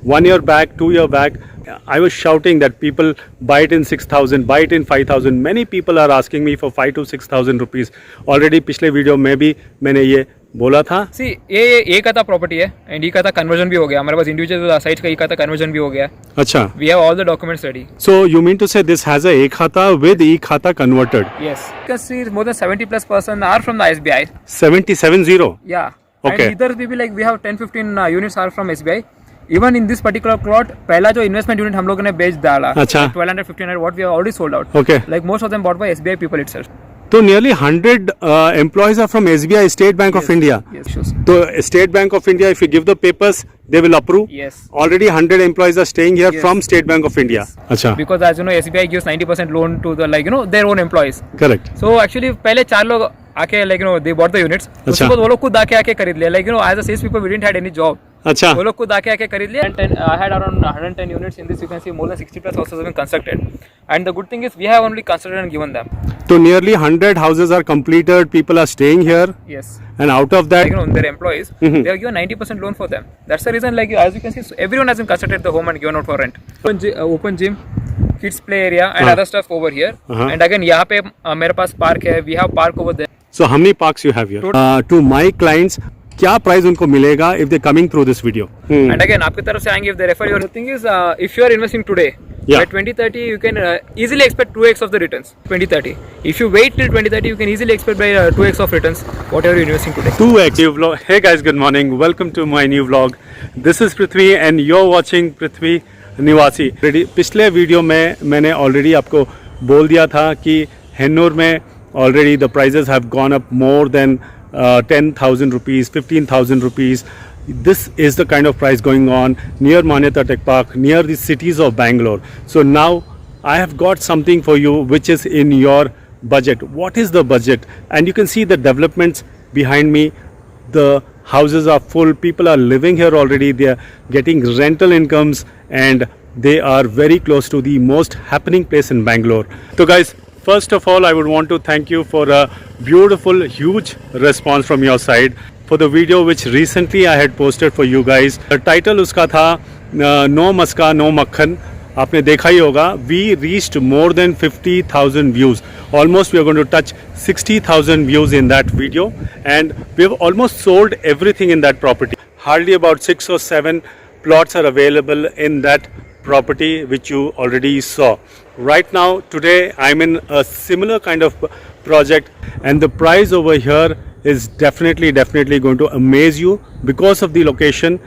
1 year back, 2 year back, I was shouting that people buy it in 6,000, buy it in 5,000. Many people are asking me for 5 to 6,000 rupees. Already पिछले video में भी मैंने ये बोला था. सी ये का था प्रॉपर्टी है एंड ई का था कन्वर्जन भी हो गया हमारे पास इंडिविजुअल साइट का ई का था कन्वर्जन भी हो गया. अच्छा. We have all the documents ready. So you mean to say this has a e-khata with e-khata converted? Yes. You can see more than 70+ % are from the SBI. 70. Yeah. Okay. And either we have 10-15 units are from SBI. Even in this particular plot, पहला जो investment unit हम लोगों ने बेच डाला. अच्छा. 1200-1500 what we have already sold out. Okay. Like most of them bought by SBI people itself. So nearly 100 employees are from SBI, State Bank of India. Yes, sure. So State Bank of India, if you give the papers, they will approve. Yes. Already 100 employees are staying here Yes. from State Bank of India. अच्छा. Because as you know, SBI gives 90% loan to the their own employees. Correct. So actually पहले 4 लोग आके they bought the units. उसके बाद वो लोग खुद आके खरीद लिया. As a sales people, we didn't had any job. अच्छा. वो लोग खुद आके खरीद लिया. I had around 110 units in this. You can see more than 60+ houses have been constructed. And the good thing is we have only constructed and given them. So nearly 100 houses are completed. People are staying here. Yes. And out of that, their employees, they have given 90% loan for them. That's the reason, as you can see, everyone has been constructed the home and given out for rent. Open gym, kids play area, and other stuff over here. And again, यहाँ पे मेरे पास park है. We have park over there. So how many parks you have here? To my clients, क्या price उनको मिलेगा if they coming through this video? And again, आपकी तरफ से आएंगे if they refer your. The thing is, if you are investing today, by 2030 you can easily expect 2x of the returns. 2030. If you wait till 2030, you can easily expect by 2x of returns whatever you're investing today. 2x new vlog. Hey guys, good morning. Welcome to my new vlog. This is Prithvi and you're watching Prithvi Niwasi. पिछले video में मैंने already आपको बोल दिया था कि हेन्नूर में already the prices have gone up more than 10,000 rupees, 15,000 rupees. This is the kind of price going on near Manyata Tech Park, near the cities of Bangalore. So now I have got something for you which is in your budget. What is the budget? And you can see the developments behind me. The houses are full, people are living here already, they are getting rental incomes and they are very close to the most happening place in Bangalore. So guys, first of all, I would want to thank you for a beautiful, huge response from your side for the video which recently I had posted for you guys. The title uska tha No Maska, No Makhan. आपने देखा ही होगा. We reached more than 50,000 views. Almost we are going to touch 60,000 views in that video, and we have almost sold everything in that property. Hardly about 6 or 7 plots are available in that property which you already saw. Right now, today I'm in a similar kind of project, and the price over here is definitely going to amaze you because of the location.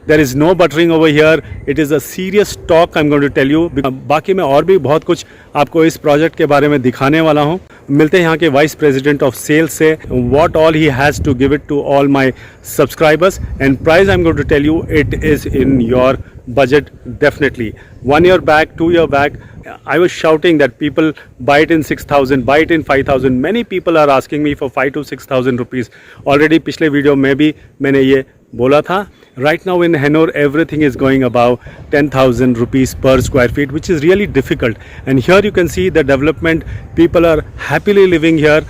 There is no buttering over here. It is a serious talk I'm going to tell you. बाकी मैं और भी बहुत कुछ आपको इस project के बारे में दिखाने वाला हूँ. मिलते हैं यहाँ के वाइस प्रेसिडेंट ऑफ सेल्स से. What all he has to give it to all my subscribers, and price I'm going to tell you, it is in your budget definitely. 1 year back, 2 year back, I was shouting that people buy it in 6,000, buy it in 5,000. Many people are asking me for 5 to 6,000 rupees. Already पिछले video में भी मैंने ये बोला था. Right now in Hennur, everything is going above 10,000 rupees per square feet, which is really difficult. And here you can see the development. People are happily living here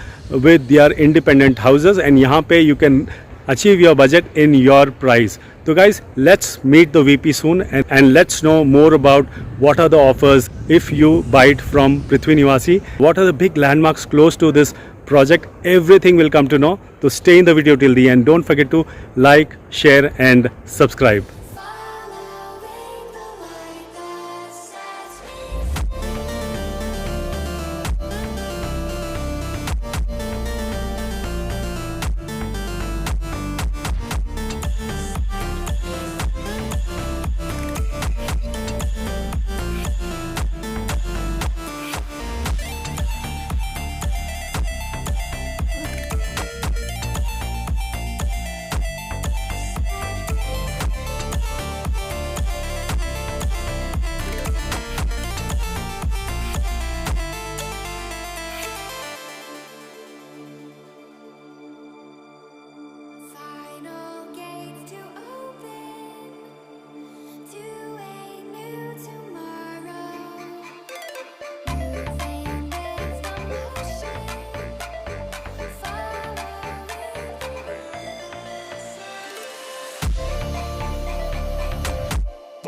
with their independent houses, and यहाँ पे you can achieve your budget in your price. So guys, let's meet the VP soon and let's know more about what are the offers if you buy it from Prithvi Niwasi. What are the big landmarks close to this project? Everything will come to know. So stay in the video till the end. Don't forget to like, share and subscribe.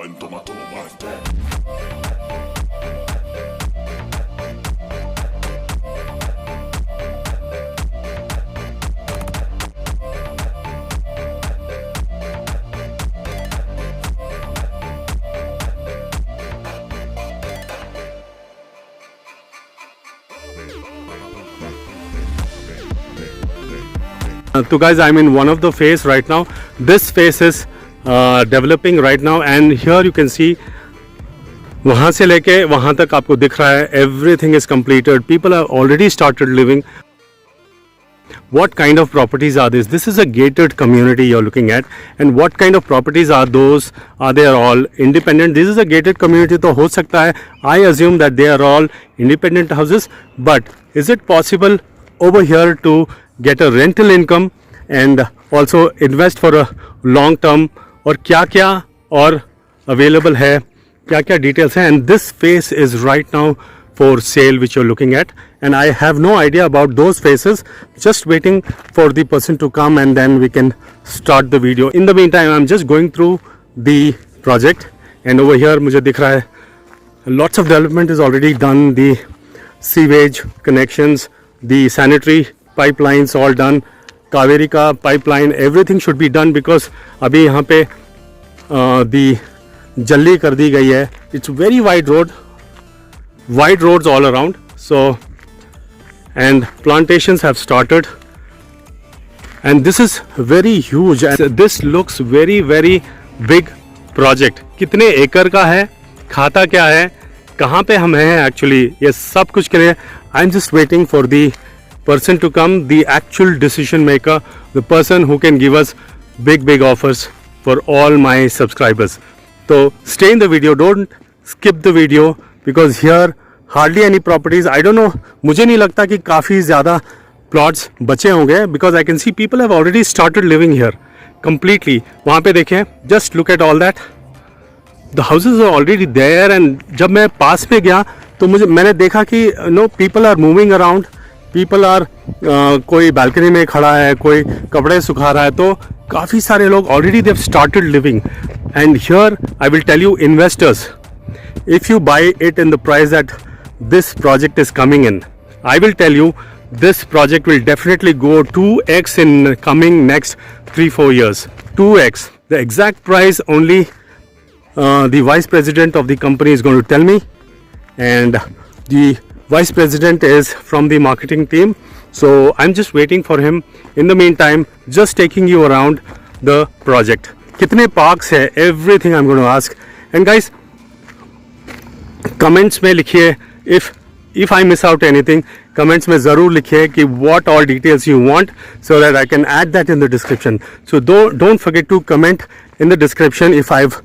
and tomato my friend. So guys, I'm in one of the phase right now. This phase is developing right now, and here you can see वहाँ से लेके वहाँ तक आपको दिख रहा है everything is completed. People have already started living. What kind of properties are these? This is a gated community you're looking at, and what kind of properties are those? Are they all independent? This is a gated community, तो हो सकता है I assume that they are all independent houses, but is it possible over here to get a rental income and also invest for a long term? और क्या क्या और available है, क्या क्या details हैं? And this phase is right now for sale which you're looking at, and I have no idea about those phases. Just waiting for the person to come and then we can start the video. In the meantime, I'm just going through the project, and over here मुझे दिख रहा है lots of development is already done. The sewage connections, the sanitary pipelines all done. Kaveri का pipeline, everything should be done because अभी यहाँ पे the जल्ली कर दी गई है. It's very wide roads all around. So, and plantations have started, and this is very huge, and this looks very big project. कितने एकड़ का है, खाता क्या है, कहाँ पे हम हैं actually, ये सब कुछ के लिए I'm just waiting for the person to come, the actual decision maker, the person who can give us big offers for all my subscribers. So stay in the video, don't skip the video, because here hardly any properties. I don't know, मुझे नहीं लगता कि काफ़ी ज़्यादा plots बचे होंगे, because I can see people have already started living here completely. वहाँ पे देखें, just look at all that. The houses are already there, and जब मैं पास में गया तो मैंने देखा कि people are moving around. People are कोई balcony में खड़ा है, कोई कपड़े सुखा रहा है, तो काफ़ी सारे लोग already they've started living. And here I will tell you, investors, if you buy it in the price that this project is coming in, I will tell you this project will definitely go 2x in coming next 3-4 years. 2x. The exact price only the vice president of the company is going to tell me, and the vice president is from the marketing team, so I'm just waiting for him. In the meantime, just taking you around the project. कितने parks है, everything I'm going to ask. And guys, comments में लिखिए, if I miss out anything, comments में ज़रूर लिखिए कि what all details you want, so that I can add that in the description. So don't forget to comment in the description if I've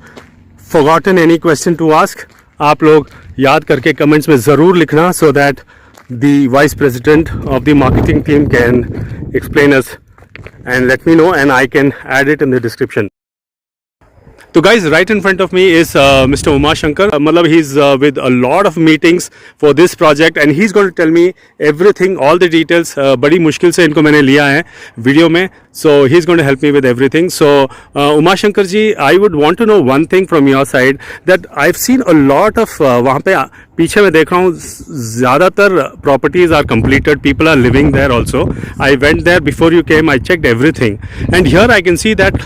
forgotten any question to ask. आप लोग याद करके comments में ज़रूर लिखना, so that the vice president of the marketing team can explain us and let me know, and I can add it in the description. So guys, right in front of me is Mr. Uma Shankar. मतलब he's with a lot of meetings for this project, and he's going to tell me everything, all the details. बड़ी मुश्किल से इनको मैंने लिया है video में, so he's going to help me with everything. So Uma Shankar ji, I would want to know one thing from your side, that I've seen a lot of वहाँ पे पीछे मैं देख रहा हूँ ज़्यादातर properties are completed, people are living there also. I went there before you came, I checked everything, and here I can see that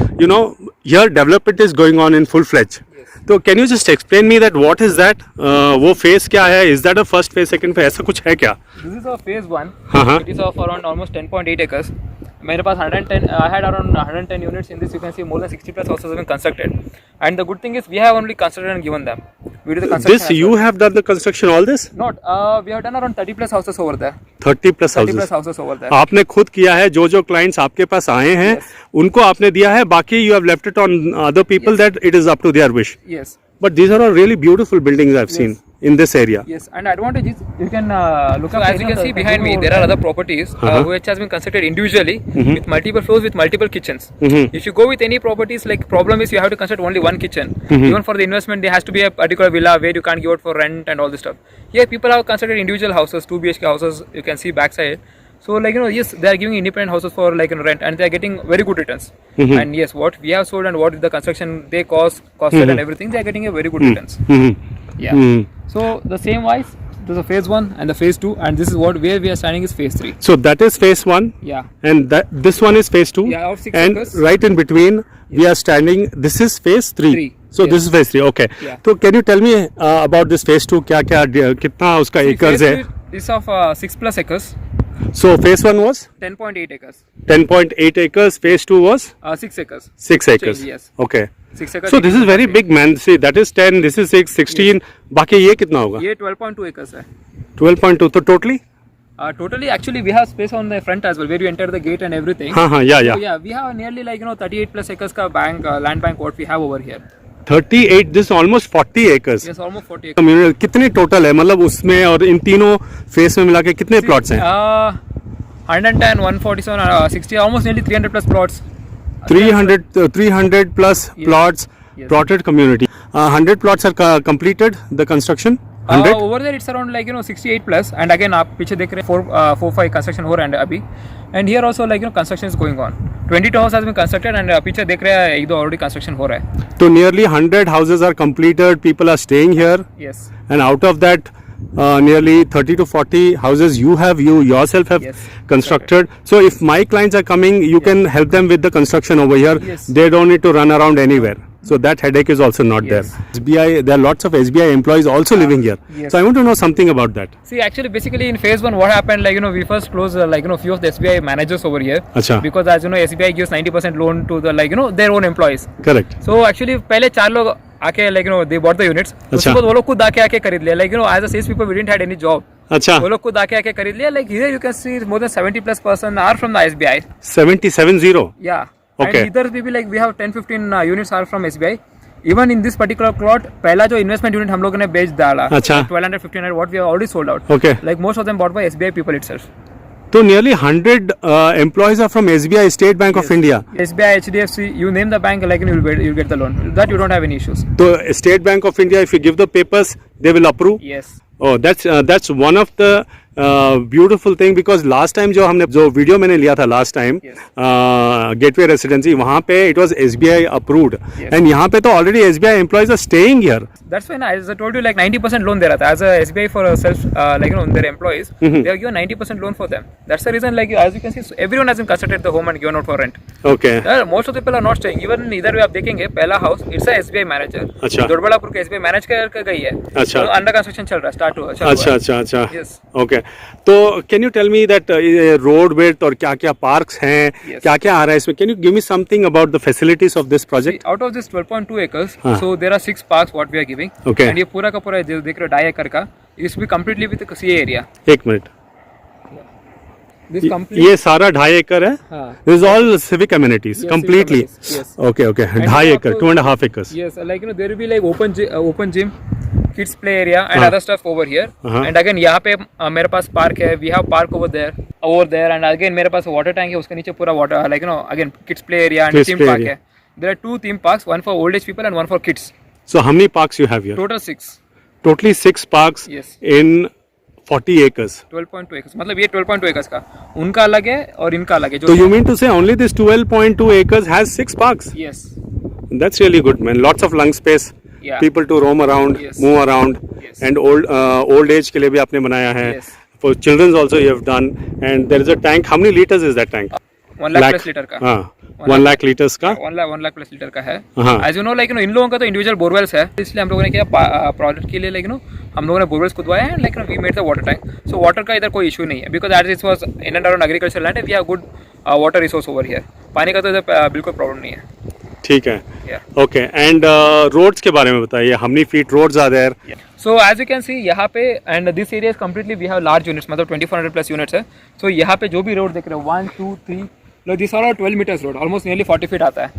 here development is going on in full fledged. So can you just explain me that what is that? वो phase क्या है? Is that a first phase, second phase? ऐसा कुछ है क्या? This is our phase 1. हाँ. It is of around almost 10.8 acres. मेरे पास 110, I had around 110 units in this. You can see more than 60 plus houses have been constructed. And the good thing is we have only constructed and given them. We do the construction. This you have done the construction, all this? Not. We have done around 30 plus houses over there. 30 plus 30 houses. plus houses over there. आपने खुद किया है, जो clients आपके पास आए हैं, उनको आपने दिया है, बाकी you have left it on other people, that it is up to their wish. Yes. But these are all really beautiful buildings I've seen in this area. Yes, and advantage is you can look up. As you can see behind me, there are other properties which has been constructed individually with multiple floors with multiple kitchens. If you go with any properties, like problem is you have to construct only one kitchen. Even for the investment, there has to be a particular villa where you can't give out for rent and all this stuff. Here, people have constructed individual houses, 2 BHK houses. You can see backside. So like yes, they are giving independent houses for like rent, and they are getting very good returns. And yes, what we have sold and what the construction they costed and everything, they are getting a very good returns. Yeah. So the same wise, there's a phase 1 and the phase 2, and this is what where we are standing is phase 3. So that is phase 1. Yeah. And this one is phase 2. Yeah, of 6 and acres. right in between we are standing. This is phase 3. So Yes. this is phase 3. Okay. Yeah. So can you tell me about this phase 2? क्या कितना उसका acres है? This of 6+ acres, So phase 1 was 10.8 acres. 10.8 acres. Phase 2 was 6 acres. 6 acres. Yes. Okay. 6 acres. So this is very big, man. See, that is 10. This is 6, 16. बाकी ये कितना होगा? ये 12.2 acres है. 12.2. तो totally? Totally, actually, we have space on the front as well, where you enter the gate and everything. हाँ, yeah. So yeah, we have nearly like 38+ acres का land bank what we have over here. 38. This is almost 40 acres. Yes, almost 40 acres. Community कितने total है, मतलब उसमें और इन तीनों face में मिला के कितने प्लॉट्स हैं? 110, 147, 60, almost nearly 300+ plots. 300 plus plots, Yes. plotted community. 100 plots are completed, the construction? 100? Over there it's around like 68+, and again आप पीछे देख रहे हैं 4-5 construction हो रहा है अभी, and here also like construction is going on. 22 houses has been constructed, and पीछे देख रहे हैं 1-2 already construction हो रहा है. So nearly 100 houses are completed, people are staying here, Yes. and out of that nearly 30 to 40 houses you yourself have Yes. constructed. So if my clients are coming, you can help them with the construction over here. Yes. They don't need to run around anywhere. So that headache is also not Yes. there. SBI, there are lots of SBI employees also living here. Yes. So I want to know something about that. See, actually, basically in phase 1, what happened, like we first closed few of the SBI managers over here. Acha. Because as you know, SBI gives 90% loan to the their own employees. Correct. So actually, पहले 4 लोग आके they bought the units. उसके बाद वो लोग खुद आके खरीद लिया. Like as a sales people, we didn't had any job. अच्छा. वो लोग खुद आके खरीद लिया. Like here you can see more than 70+% are from the SBI. 70. Yeah. Okay. And either maybe like we have 10-15 units are from SBI. Even in this particular plot, पहला जो investment unit हम लोगों ने बेच डाला, अच्छा. 1200-1500 what we have already sold out. Okay. Like most of them bought by SBI people itself. So nearly 100 employees are from SBI, State Bank of India. SBI, HDFC, you name the bank, like you'll get the loan. That you don't have any issues. So State Bank of India, if you give the papers, they will approve. Yes. Oh, that's one of the beautiful thing, because last time जो video मैंने लिया था last time, Yes. Gateway residency, वहाँ पे it was SBI approved. Yes. And यहाँ पे तो already SBI employees are staying here. That's why as I told you, like 90% loan दे रहा था. As a SBI for self, their employees, they have given 90% loan for them. That's the reason, like as you can see, so everyone has been constructed the home and given out for rent. Okay. Most of the people are not staying. Even इधर भी आप देखेंगे, पहला house, it's a SBI manager. अच्छा. दोरबड़ापुर के SBI manage कर गई है. अच्छा. तो under construction चल रहा है, start हुआ. चल हुआ है. अच्छा. Yes. Okay. तो can you tell me that road width और क्या parks हैं, Yes. क्या आ रहा है इसमें? Can you give me something about the facilities of this project? Out of this 12.2 acres, हाँ. so there are 6 parks what we are giving. Okay. And ये पूरा का पूरा जो देख रहे हो 2.5 acre का, this will be completely with the CA area. एक मिनट. This complete. ये सारा 2.5 एकड़ है. हाँ. This is all civic amenities, Yes, completely. civic amenities, yes. Okay. And 2.5 acre, also- 2.5 acres. Yes, like there will be like open gym, kids play area and हाँ. other stuff over here. हाँ. And again यहाँ पे मेरे पास park है. We have park over there, and again मेरे पास water tank है. उसके नीचे पूरा water, again kids play area and Kids theme play park area. है. There are 2 theme parks, one for old age people and one for kids. So how many parks you have here? Total 6. Totally 6 parks Yes. in 40 acres. 12.2 acres. मतलब ये 12.2 acres का उनका अलग है और इनका अलग है. So you mean to say only this 12.2 acres has 6 parks? Yes. That's really good, man. Lots of lung space. Yeah. People to roam around, Yes. move around, Yes. and old age के लिए भी आपने बनाया है. Yes. For children's also you have done, and there is a tank. How many liters is that tank? 1 lakh plus liter का. हाँ. 1 lakh liters का. 1 lakh plus liter का है. हाँ. As you know, इन लोगों का तो इंडिविजुअल बोरवेल्स है, इसलिए हम लोगों ने क्या प्रोजेक्ट के लिए हम लोगों ने बोरवेल्स खुदवाए हैं. We made the water tank. So water का इधर कोई इशू नहीं है, because as it was in and around agriculture land, we have good water resource over here. पानी का तो इधर बिल्कुल प्रॉब्लम नहीं है. ठीक है. Yeah. Okay. And roads के बारे में बताइए. How many feet roads are there? So as you can see यहाँ पे, and this area is completely we have large units, मतलब 2400 plus units है. So यहाँ पे जो भी रोड देख रहे हो 1, 2, 3, look this are 12 meters road, almost nearly 40 feet आता है.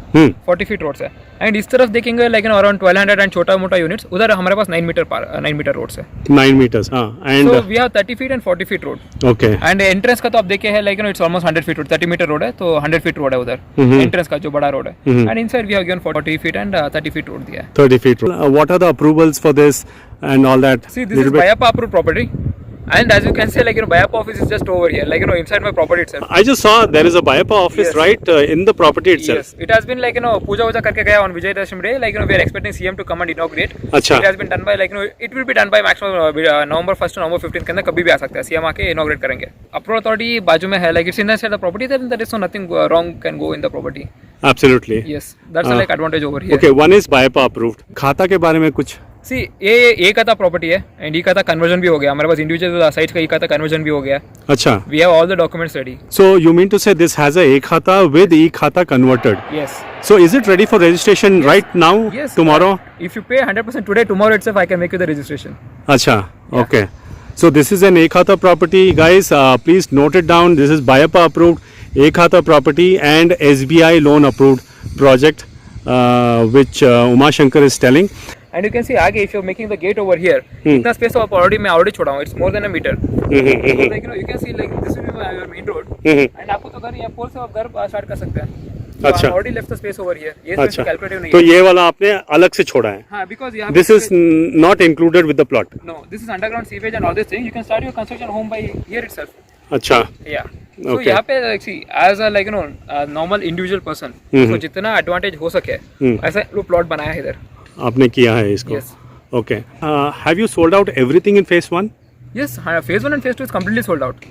40 feet roads है. And इस तरफ देखेंगे around 1200 and छोटा मोटा units. उधर हमारे पास 9 meter roads है. 9 meters. हाँ. And So we have 30 feet and 40 feet road. okay. And entrance का तो आप देखे है it's almost 100 feet road. 30 meter road है तो 100 feet road है उधर. Entrance का जो बड़ा road है. And inside we have given 40 feet and 30 feet road दिया है. 30 feet. What are the approvals for this and all that? See, this is BIAPA approved property. And as you can see, like, you know, Bayappa office is just over here, like, you know, inside my property itself. I just saw there is a Bayappa office Yes. right in the property itself. Yes, it has been like, you know, puja karke gaya on Vijay Dashami day. Like, you know, we are expecting CM to come and inaugurate. अच्छा. It has been done by, like, you know, it will be done by maximum November 1st to November 15th के अंदर कभी भी आ सकता है. CM आके inaugurate करेंगे. Approval authority बाजू में है, like it's inside the property. Then there is no nothing wrong can go in the property. Absolutely. Yes, that's the like advantage over here. Okay, one is Bayappa approved. खाता के बारे में कुछ? See, ये का था प्रॉपर्टी है and ई का था कन्वर्जन भी हो गया. हमारे पास इंडिविजुअल साइट्स का ई का था कन्वर्जन भी हो गया. अच्छा. We have all the documents ready. So you mean to say this has a e-khata with e-khata converted? Yes. So is it ready for registration right now? Yes. Tomorrow? If you pay 100% today, tomorrow itself I can make you the registration. Acha. Okay. So this is an e-khata property, guys. Please note it down. This is Bayappa approved e-khata property and SBI loan approved project, which Uma Shankar is telling. And you can see आगे if you're making the gate over here, इतना space तो आप already छोड़ा हूँ. It's more than a meter. So like, you know, you can see like this will be your main road. And आपको तो घर यहाँ पोल से आप घर start कर सकते हैं. So अच्छा. I already left the space over here. ये space अच्छा. calculative नहीं तो है. ये वाला आपने अलग से छोड़ा है. हाँ, because यहाँ This is not included with the plot. no, this is underground sewage and all these things. You can start your construction home by here itself. अच्छा. Yeah. So Okay. यहाँ पे like, see, as a like, you know, a normal individual person, so जितना advantage हो सके, ऐसा लोग plot बनाया है इधर. आपने किया है इसको. Yes. Okay. Have you sold out everything in phase 1? Yes, हाँ, phase 1 and phase 2 is completely sold out.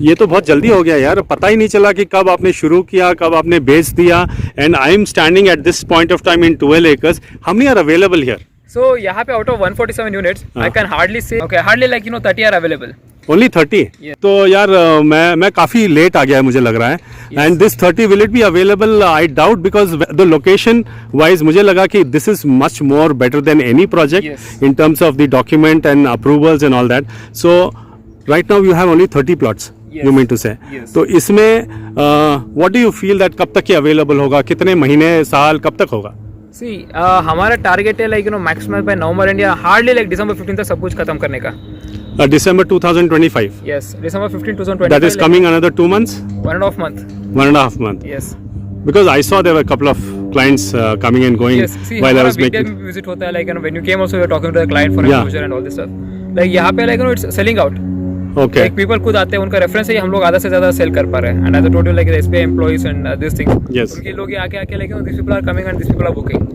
ये तो बहुत जल्दी हो गया यार. पता ही नहीं चला कि कब आपने शुरू किया, कब आपने बेच दिया. And I am standing at this point of time in 12 acres. How many are available here? So यहाँ पे out of 147 units, I can hardly say, okay, hardly like, you know, 30 are available. Only 30? Yeah. तो यार मैं काफ़ी late आ गया है मुझे लग रहा है. And this 30 will it be available? I doubt because the location wise मुझे लगा कि this is much more better than any project Yes. in terms of the document and approvals and all that. So right now you have only 30 plots. Yes. You mean to say? Yes. तो इसमें what do you feel that कब तक ये available होगा? कितने महीने साल कब तक होगा? See, हमारा टारगेट है like, you know, maximum by November and yeah, hardly like December 15 तक सब कुछ खत्म करने का. December 2025. Yes, December 15, 2025. That is coming another 2 months? 1.5 month. 1.5 month. Yes. Because I saw there were a couple of clients coming and going Yes. See, while I हमारा was making. weekday visit होता है like, you know, when you came also you were talking to the client for Yeah. exposure and all this stuff. Like यहाँ पे like, you know, it's selling out. Okay. Like people खुद आते हैं, उनका reference है हम लोग आधा से ज़्यादा सेल कर पा रहे हैं. And as I told you, like the SBI employees and this thing. Yes. उनके लोग ये आके like, you know, these people are coming and these people are booking.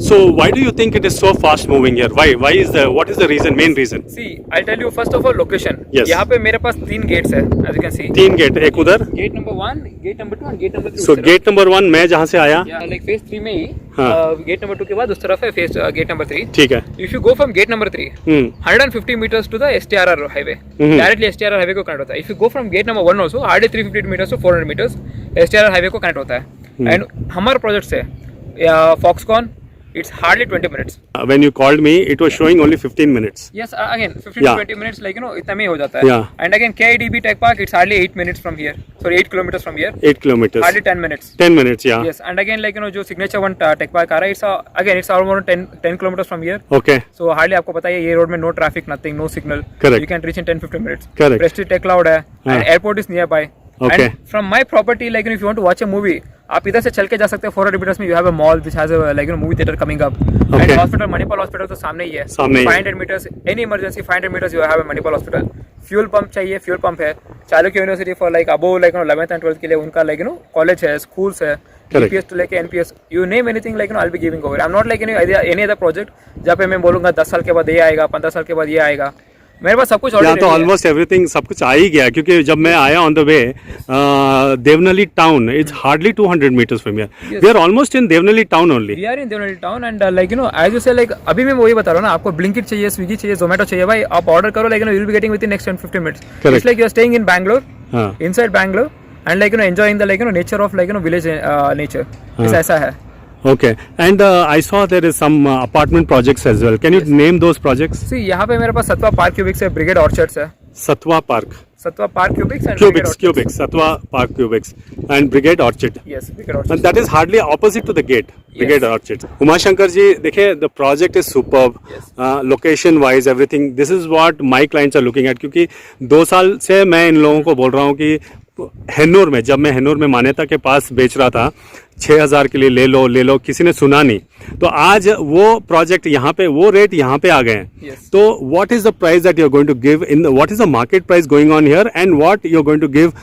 So why do you think it is so fast moving here? Why is what is the reason? Main reason? See, I'll tell you first of all location. Yes. यहाँ पे मेरे पास 3 gates है, as you can see. 3 gate, एक उधर. Gate number 1, gate number 2 and gate number 3. So gate number 1 मैं जहाँ से आया. Yeah, like phase 3 में ही. हाँ. Gate number 2 के बाद उस तरफ है phase gate number 3. ठीक है. If you go from gate number 3, 150 meters to the STRR highway. Directly STRR highway को connect होता है. If you go from gate number 1 also, hardly 350 meters to 400 meters, STRR highway को connect होता है. And हमारा project से Foxconn, it's hardly 20 minutes. When you called me, it was showing only 15 minutes. Yes, again 15 Yeah. to 20 minutes, like, you know, इतना में ही हो जाता है. Yeah. And again KIDB Tech Park, it's hardly 8 minutes from here. Sorry, 8 kilometers from here. 8 kilometers. Hardly 10 minutes. 10 minutes, yeah. Yes, and again, like, you know, जो signature one Tech Park आ रहा है, it's again it's almost 10 kilometers from here. Okay. So hardly आपको पता है ये road में no traffic, nothing, no signal. Correct. You can reach in 10-15 minutes. Correct. Prestige Tech Cloud है, हाँ. and airport is nearby. Okay. And from my property, like, you know, if you want to watch a movie, आप इधर से चल के जा सकते हैं. 400 meters में you have a mall which has a like, you know, movie theater coming up. Okay. And hospital, Manipal hospital तो सामने ही है. सामने ही है. 500 meters, any emergency 500 meters you have a Manipal hospital. Fuel pump चाहिए, fuel pump है. Chalukya university for like above like, you know, 11th and 12th के लिए उनका like, you know, college है, schools है. Correct. EPS to लेके NPS, you name anything, like, you know, I'll be giving over. I'm not like, you know, any other project जहाँ पे मैं बोलूँगा 10 साल के बाद ये आएगा, 15 साल के बाद ये आएगा. मेरे पास सब कुछ यहाँ already तो ready है. ऑलमोस्ट एवरीथिंग सब कुछ आ ही गया क्योंकि जब मैं आया on the way Devanahalli town it's hardly 200 meters from here. We are almost in Devanahalli town only. We are in Devanahalli town and like, you know, as you say, like अभी मैं वही बता रहा हूँ ना, आपको Blinkit चाहिए, Swiggy चाहिए, Zomato चाहिए, भाई आप ऑर्डर करो, like, you know, you'll be getting within next 10-15 minutes. Correct. It's like you are staying in Bangalore, हाँ. inside Bangalore, and like, you know, enjoying the like, you know, nature of like, you know, village nature. हाँ. ऐसा है. Okay. And I saw there is some apartment projects as well. Can you name those projects? See, यहाँ पे मेरे पास Satwa Park Cubics है, Brigade Orchards है. Satwa Park. Satwa Park Cubics and Cubics. Satwa Park Cubics. And Brigade Orchard. Yes, Brigade And Orchards. that is hardly opposite to the gate. Brigade Orchard. Uma Shankar ji, देखिए the project is superb. Yes. Location wise everything. This is what my clients are looking at क्योंकि 2 साल से मैं इन लोगों को बोल रहा हूँ कि हेन्नूर में, जब मैं हेन्नूर में मान्यता के पास बेच रहा था 6,000 के लिए ले लो, किसी ने सुना नहीं, तो आज वो प्रोजेक्ट यहाँ पे, वो रेट यहाँ पे आ गए हैं. Yes. तो what is the price that you are going to give in, what is the market price going on here, and what you are going to give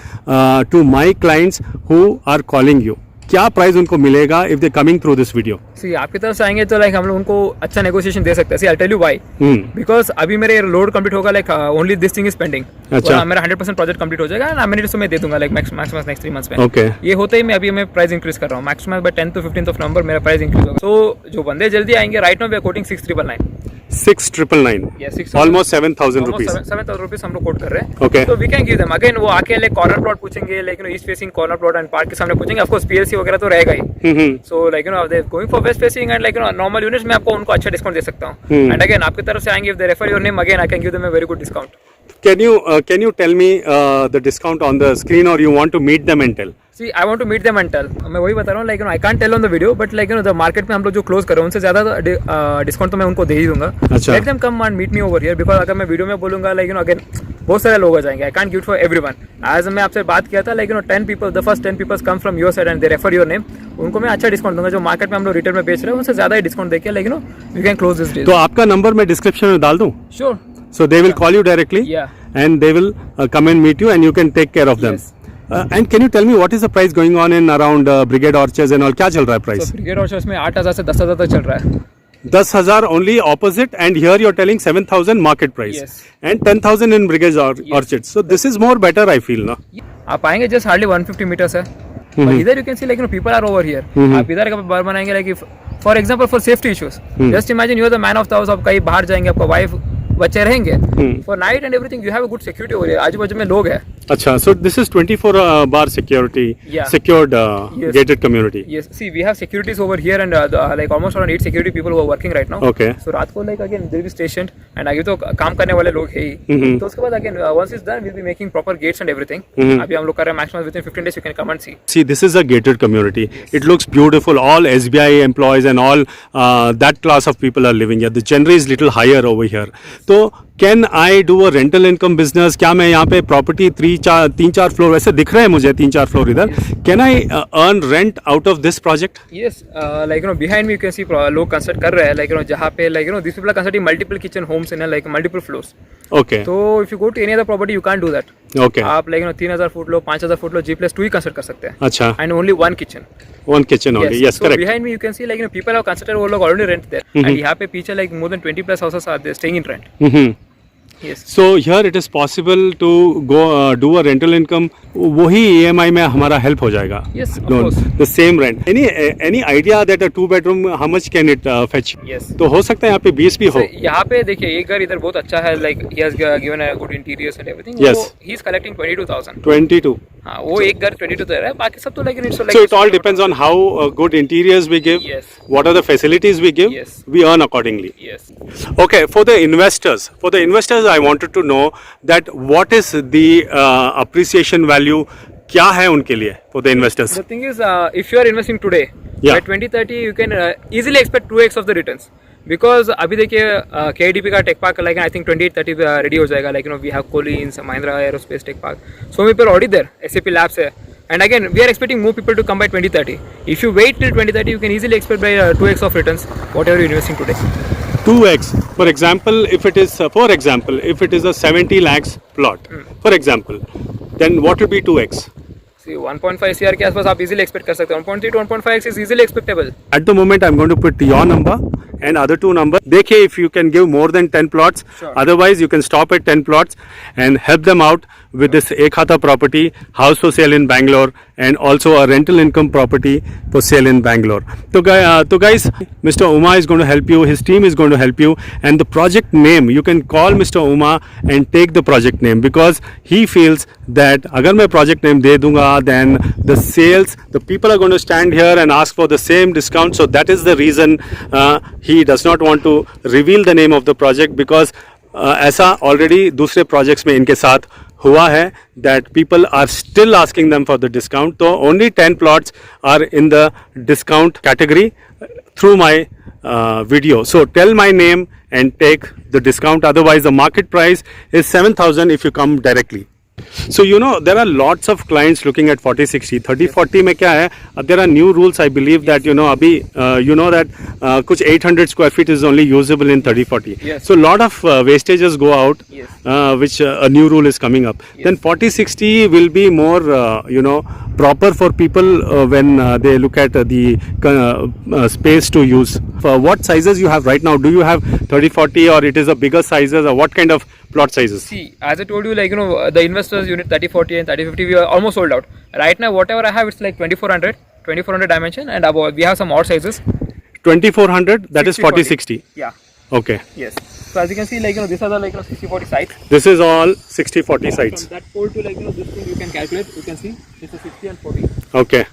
to my clients who are calling you? क्या price उनको मिलेगा if they coming through this video? See आपकी तरफ से आएंगे तो like हम लोग उनको अच्छा नेगोशिएशन दे सकते हैं. See I tell you why. Because अभी मेरे लोड कंप्लीट होगा, like only this thing is pending. अच्छा. मेरा 100% प्रोजेक्ट कंप्लीट हो जाएगा एंड मैंने मैं दे दूंगा लाइक मैक्सिमम नेक्स्ट 3 मंथ्स में. Okay. ये होते ही मैं प्राइस इंक्रीज कर रहा हूँ. Maximum by 10 to 15th of November मेरा प्राइस इंक्रीज होगा. तो जो बंदे जल्दी आएंगे, right now we are quoting 6,999. 6,999. Yes, 6,999. Almost 7,000 rupees. 7,000 rupees हम लोग कोट कर रहे हैं. Okay. तो we can give them again. वो आके लाइक कॉर्नर प्लॉट पूछेंगे, like east facing corner plot and park के सामने पूछेंगे. ऑफ कोर्स पीएलसी वगैरह तो रहेगा ही. So like they going for waste facing and like normal units में आपको उनको अच्छा डिस्काउंट दे सकता हूँ. एंड अगेन आपकी तरफ से आएंगे, if they refer your name again I can give them a very good discount. Can you tell me the discount on the screen, or you want to meet them and tell? See, I want to meet them and tell. मैं वही बता रहा हूँ, like I can't tell on the video, but like the market में हम लोग जो close कर रहे हैं उनसे ज्यादा डिस्काउंट तो मैं उनको दे ही दूंगा. अच्छा. Let them come and meet me over here, because अगर मैं वीडियो में बोलूंगा लाइक अगेन बहुत सारे लोग आ जाएंगे. I can't give for everyone. आज मैं आपसे बात किया था, like 10 people, the first 10 peoples come from your side and they refer your name. उनको मैं अच्छा डिस्काउंट दूंगा. जो मार्केट में हम लोग रिटेल में बेच रहे हैं उनसे ज्यादा ही डिस्काउंट देके like we can close this deal. तो आपका नंबर मैं डिस्क्रिप्शन में डाल दूं? Sure. So they will call you directly. Yeah. And they will come and meet you, and you can take care of them. Yes. And can you tell me what is the price going on in around Brigade Orchards and all? क्या चल रहा है So price? Brigade orchards में 8,000 से 10,000 तक चल रहा है. 10,000 only opposite, and here you're telling 7,000 market price. Yes. And 10,000 in Brigade Orchards. So this is more better, I feel, na? आप आएंगे जस्ट हार्डली 150 मीटर्स है. इधर you can see like people are over here. आप इधर का बार बनाएंगे like for example for safety issues. Just imagine you are the man of the house. आप कहीं बाहर जाएंगे, आपका वाइफ बच्चे रहेंगे, for night and everything you have a good security over here. आजू बाजू में लोग हैं. अच्छा, so this is 24 bar security, Yeah. secured Yes. gated community. Yes, see we have securities over here and like almost around 8 security people who are working right now. Okay. So रात को like again they'll be stationed and आगे तो काम करने वाले लोग है ही. तो उसके बाद again once it's done we'll be making proper gates and everything. अभी हम लोग कर रहे हैं maximum within 15 days you can come and see. See, this is a gated community. It looks beautiful. All SBI employees and all that class of people are living here. The genre is little higher over here. So, can I do a rental income business? क्या मैं यहाँ पे property 3-4 floor वैसे दिख रहे हैं मुझे, 3-4 floor इधर. Can I earn rent out of this project? Yes, like behind me you can see लोग कंस्ट्रक्ट कर रहे हैं, like जहाँ पे like these people are constructing multiple kitchen homes in like multiple floors. Okay. तो if you go to any other property you can't do that. Okay. आप like 3,000 foot लो, 5,000 foot लो, G+2 ही construct कर सकते हैं. अच्छा. And only one kitchen. One kitchen only. Yes, so correct. behind me you can see like people have constructed वो लोग already rent there. And यहाँ पे पीछे like more than 20 plus houses are there staying in rent. Yes. So here it is possible to go do a rental income. वही EMI में हमारा help हो जाएगा. Yes, of No, course. the same rent. Any idea that a 2-bedroom how much can it fetch? Yes. तो हो सकता है यहाँ पे 20 भी हो. So, यहाँ पे देखिए एक घर इधर बहुत अच्छा है, like he has given a good interiors and everything. Yes. वो he is collecting 22,000. 22. हाँ वो एक घर 22 दे रहा है, बाकी सब तो like it's like. So it all depends on how good interiors we give. Yes. What are the facilities we give? Yes. We earn accordingly. Yes. Okay, for the investors, I wanted to know that what is the appreciation value? क्या है उनके लिए for the investors? The thing is, if you are investing today, Yeah. by 2030 you can easily expect 2x of the returns. Because अभी देखिए KIDP का tech park like I think 28-30 ready हो जाएगा, like we have Collins, Mahindra Aerospace Tech Park, so many people already there. SAP Labs है, and again we are expecting more people to come by 2030. If you wait till 2030 you can easily expect by 2x of returns whatever you're investing today. 2x. For example, if it is a 70 lakhs plot, for example, then what will be 2x? See 1.5 CR के आसपास आप easily expect कर सकते हैं. 1.3 to 1.5x is easily expectable. At the moment, I'm going to put your number and other two numbers. देखिए if you can give more than 10 plots. Sure. Otherwise, you can stop at 10 plots and help them out with this Ekhata property, house for sale in Bangalore, and also a rental income property for sale in Bangalore. So guys, Mr. Uma is going to help you. His team is going to help you. And the project name, you can call Mr. Uma and take the project name because he feels that अगर मैं project name दे दूँगा, then the sales, the people are going to stand here and ask for the same discount. So that is the reason he does not want to reveal the name of the project because ऐसा already दूसरे projects में इनके साथ हुआ है that people are still asking them for the discount. So only 10 plots are in the discount category through my video. So tell my name and take the discount. Otherwise the market price is 7,000 if you come directly. So you know there are lots of clients looking at 4060. 3040 में क्या है? There are new rules. I believe that you know अभी you know that कुछ 800 square feet is only usable in 3040. Yes. So lot of wastages go out, Yes. which a new rule is coming up. Then 4060 will be more you know proper for people when they look at the space to use. What sizes you have right now? Do you have 3040 or it is a bigger sizes, or what kind of plot sizes? See, as I told you, like, you know, the investors unit 3040 and 3050, we are almost sold out. Right now, whatever I have, it's like 2400 dimension, and above, we have some odd sizes. 2400, that is 60-40. 4060. Yeah. Okay. Yes. So as you can see, like, you know, these are the, like, you know, 60-40 sites. This is all 60-40 sites. From that pole to, like, you know, this thing you can calculate. You can see it's a 60 and 40. Okay.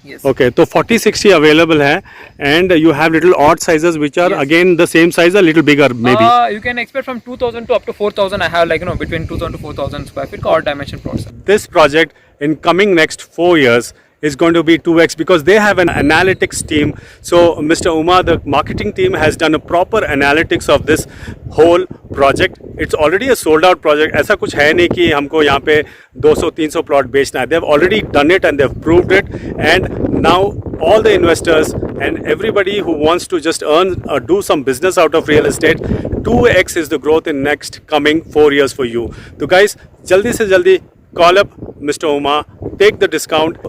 Yes. Okay. So 4060 available hai, and you have little odd sizes which are Yes. again the same size, a little bigger maybe. You can expect from 2000 to up to 4000. I have, like, you know, between 2000 to 4000 square feet odd dimension plots. This project in coming next 4 years is going to be 2x because they have an analytics team. So Mr. Uma, the marketing team, has done a proper analytics of this whole project. It's already a sold out project. ऐसा कुछ है नहीं कि हमको यहाँ पे 200-300 plot बेचना है. They've already done it and they've proved it. And now all the investors and everybody who wants to just earn or do some business out of real estate, 2x is the growth in next coming 4 years for you. So guys, जल्दी से जल्दी call up Mr. Uma, take the discount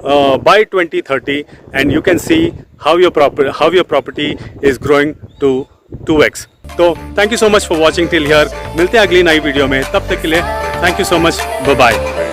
by 2030, and you can see how your property is growing to 2x. So thank you so much for watching till here. मिलते हैं अगली नई video में. तब तक के लिए thank you so much. Bye bye.